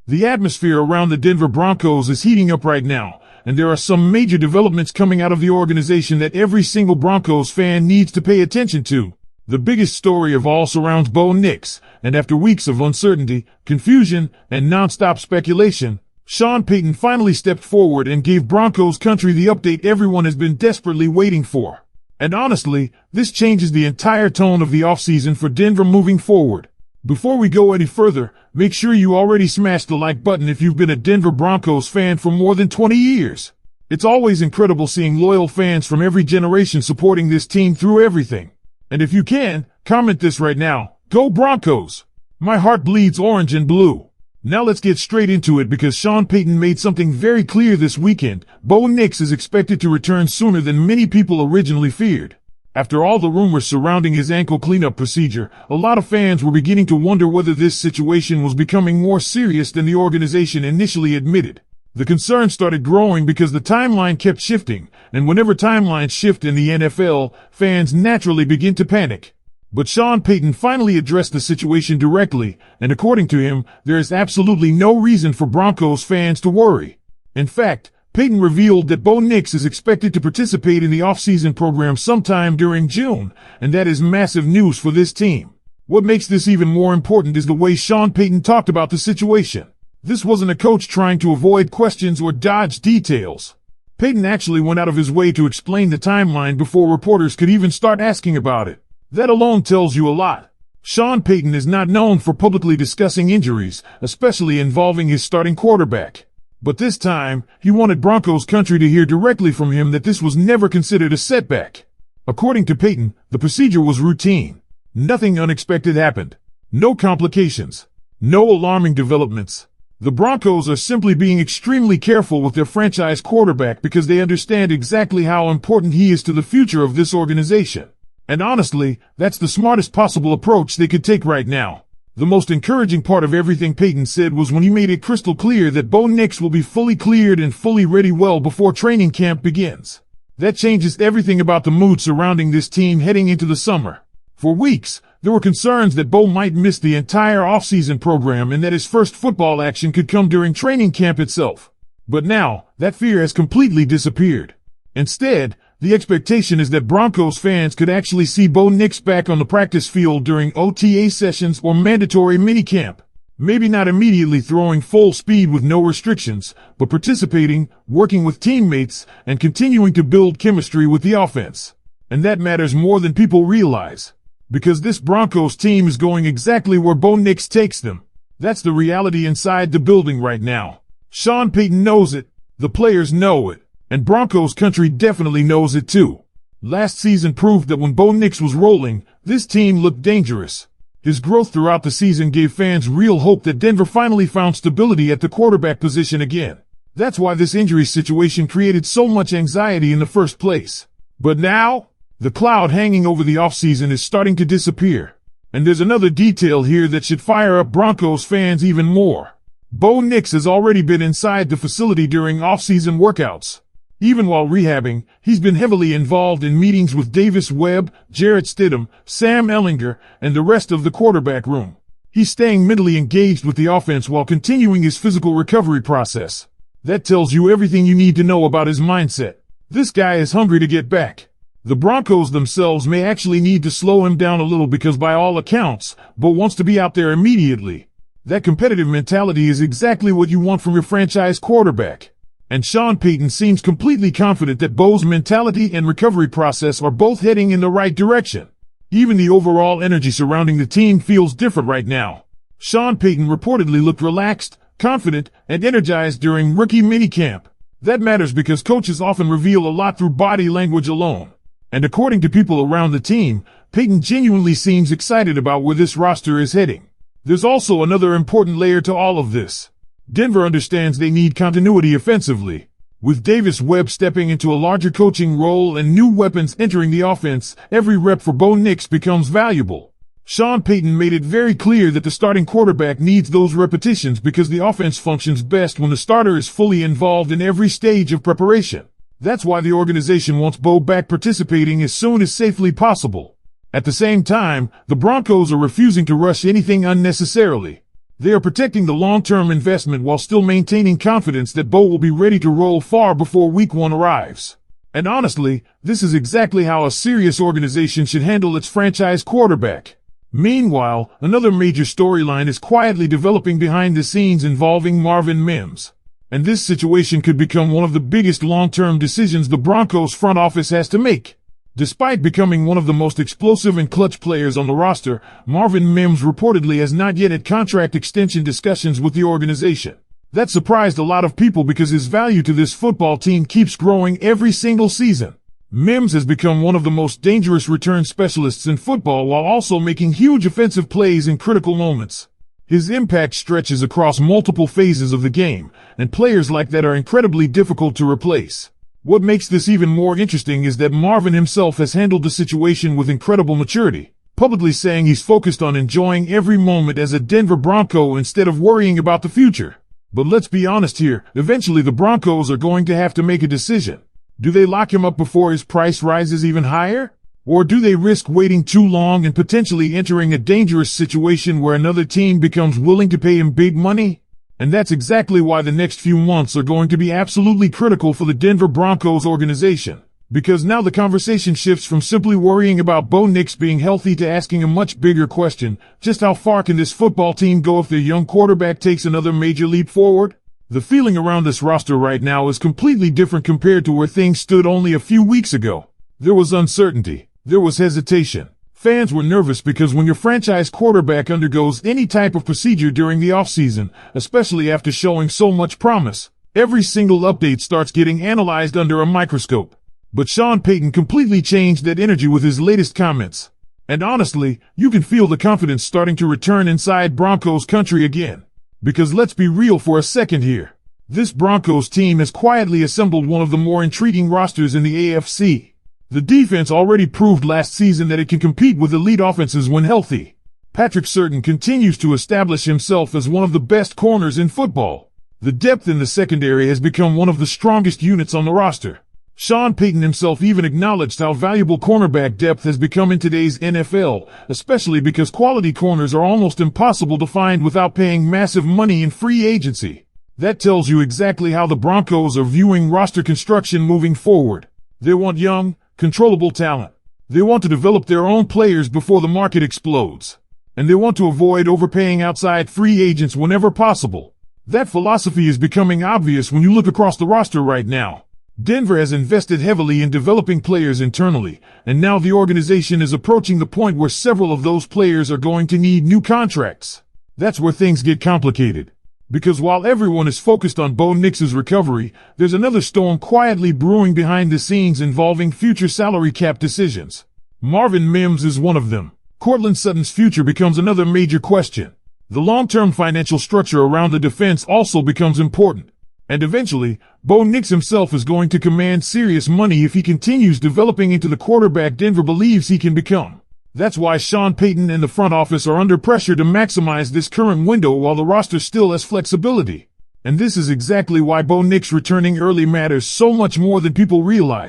The atmosphere around the Denver Broncos is heating up right now, and there are some major developments coming out of the organization that every single Broncos fan needs to pay attention to. The biggest story of all surrounds Bo Nix, and after weeks of uncertainty, confusion, and non-stop speculation, Sean Payton finally stepped forward and gave Broncos country the update everyone has been desperately waiting for. And honestly, this changes the entire tone of the offseason for Denver moving forward. Before we go any further, make sure you already smash the like button if you've been a Denver Broncos fan for more than 20 years. It's always incredible seeing loyal fans from every generation supporting this team through everything. And if you can, comment this right now. Go Broncos! My heart bleeds orange and blue. Now let's get straight into it because Sean Payton made something very clear this weekend. Bo Nix is expected to return sooner than many people originally feared. After all the rumors surrounding his ankle cleanup procedure, a lot of fans were beginning to wonder whether this situation was becoming more serious than the organization initially admitted. The concern started growing because the timeline kept shifting, and whenever timelines shift in the NFL, fans naturally begin to panic. But Sean Payton finally addressed the situation directly, and according to him, there is absolutely no reason for Broncos fans to worry. In fact, Payton revealed that Bo Nix is expected to participate in the offseason program sometime during June, and that is massive news for this team. What makes this even more important is the way Sean Payton talked about the situation. This wasn't a coach trying to avoid questions or dodge details. Payton actually went out of his way to explain the timeline before reporters could even start asking about it. That alone tells you a lot. Sean Payton is not known for publicly discussing injuries, especially involving his starting quarterback. But this time, he wanted Broncos country to hear directly from him that this was never considered a setback. According to Payton, the procedure was routine. Nothing unexpected happened. No complications. No alarming developments. The Broncos are simply being extremely careful with their franchise quarterback because they understand exactly how important he is to the future of this organization. And honestly, that's the smartest possible approach they could take right now. The most encouraging part of everything Payton said was when he made it crystal clear that Bo Nix will be fully cleared and fully ready well before training camp begins. That changes everything about the mood surrounding this team heading into the summer. For weeks, there were concerns that Bo might miss the entire offseason program and that his first football action could come during training camp itself. But now, that fear has completely disappeared. Instead, the expectation is that Broncos fans could actually see Bo Nix back on the practice field during OTA sessions or mandatory minicamp. Maybe not immediately throwing full speed with no restrictions, but participating, working with teammates, and continuing to build chemistry with the offense. And that matters more than people realize. Because this Broncos team is going exactly where Bo Nix takes them. That's the reality inside the building right now. Sean Payton knows it, the players know it. And Broncos country definitely knows it too. Last season proved that when Bo Nix was rolling, this team looked dangerous. His growth throughout the season gave fans real hope that Denver finally found stability at the quarterback position again. That's why this injury situation created so much anxiety in the first place. But now, the cloud hanging over the offseason is starting to disappear. And there's another detail here that should fire up Broncos fans even more. Bo Nix has already been inside the facility during offseason workouts. Even while rehabbing, he's been heavily involved in meetings with Davis Webb, Jarrett Stidham, Sam Ehlinger, and the rest of the quarterback room. He's staying mentally engaged with the offense while continuing his physical recovery process. That tells you everything you need to know about his mindset. This guy is hungry to get back. The Broncos themselves may actually need to slow him down a little because by all accounts, Bo wants to be out there immediately. That competitive mentality is exactly what you want from your franchise quarterback. And Sean Payton seems completely confident that Bo's mentality and recovery process are both heading in the right direction. Even the overall energy surrounding the team feels different right now. Sean Payton reportedly looked relaxed, confident, and energized during rookie minicamp. That matters because coaches often reveal a lot through body language alone. And according to people around the team, Payton genuinely seems excited about where this roster is heading. There's also another important layer to all of this. Denver understands they need continuity offensively. With Davis Webb stepping into a larger coaching role and new weapons entering the offense, every rep for Bo Nix becomes valuable. Sean Payton made it very clear that the starting quarterback needs those repetitions because the offense functions best when the starter is fully involved in every stage of preparation. That's why the organization wants Bo back participating as soon as safely possible. At the same time, the Broncos are refusing to rush anything unnecessarily. They are protecting the long-term investment while still maintaining confidence that Bo will be ready to roll far before week 1 arrives. And honestly, this is exactly how a serious organization should handle its franchise quarterback. Meanwhile, another major storyline is quietly developing behind the scenes involving Marvin Mims. And this situation could become one of the biggest long-term decisions the Broncos front office has to make. Despite becoming one of the most explosive and clutch players on the roster, Marvin Mims reportedly has not yet had contract extension discussions with the organization. That surprised a lot of people because his value to this football team keeps growing every single season. Mims has become one of the most dangerous return specialists in football while also making huge offensive plays in critical moments. His impact stretches across multiple phases of the game, and players like that are incredibly difficult to replace. What makes this even more interesting is that Marvin himself has handled the situation with incredible maturity, publicly saying he's focused on enjoying every moment as a Denver Bronco instead of worrying about the future. But let's be honest here, eventually the Broncos are going to have to make a decision. Do they lock him up before his price rises even higher? Or do they risk waiting too long and potentially entering a dangerous situation where another team becomes willing to pay him big money? And that's exactly why the next few months are going to be absolutely critical for the Denver Broncos organization. Because now the conversation shifts from simply worrying about Bo Nix being healthy to asking a much bigger question: just how far can this football team go if their young quarterback takes another major leap forward? The feeling around this roster right now is completely different compared to where things stood only a few weeks ago. There was uncertainty. There was hesitation. Fans were nervous because when your franchise quarterback undergoes any type of procedure during the offseason, especially after showing so much promise, every single update starts getting analyzed under a microscope. But Sean Payton completely changed that energy with his latest comments. And honestly, you can feel the confidence starting to return inside Broncos country again. Because let's be real for a second here. This Broncos team has quietly assembled one of the more intriguing rosters in the AFC. The defense already proved last season that it can compete with elite offenses when healthy. Patrick Surtain continues to establish himself as one of the best corners in football. The depth in the secondary has become one of the strongest units on the roster. Sean Payton himself even acknowledged how valuable cornerback depth has become in today's NFL, especially because quality corners are almost impossible to find without paying massive money in free agency. That tells you exactly how the Broncos are viewing roster construction moving forward. They want young, controllable talent. They want to develop their own players before the market explodes. And they want to avoid overpaying outside free agents whenever possible. That philosophy is becoming obvious when you look across the roster right now. Denver has invested heavily in developing players internally, and now the organization is approaching the point where several of those players are going to need new contracts. That's where things get complicated. Because while everyone is focused on Bo Nix's recovery, there's another storm quietly brewing behind the scenes involving future salary cap decisions. Marvin Mims is one of them. Courtland Sutton's future becomes another major question. The long-term financial structure around the defense also becomes important. And eventually, Bo Nix himself is going to command serious money if he continues developing into the quarterback Denver believes he can become. That's why Sean Payton and the front office are under pressure to maximize this current window while the roster still has flexibility. And this is exactly why Bo Nix returning early matters so much more than people realize.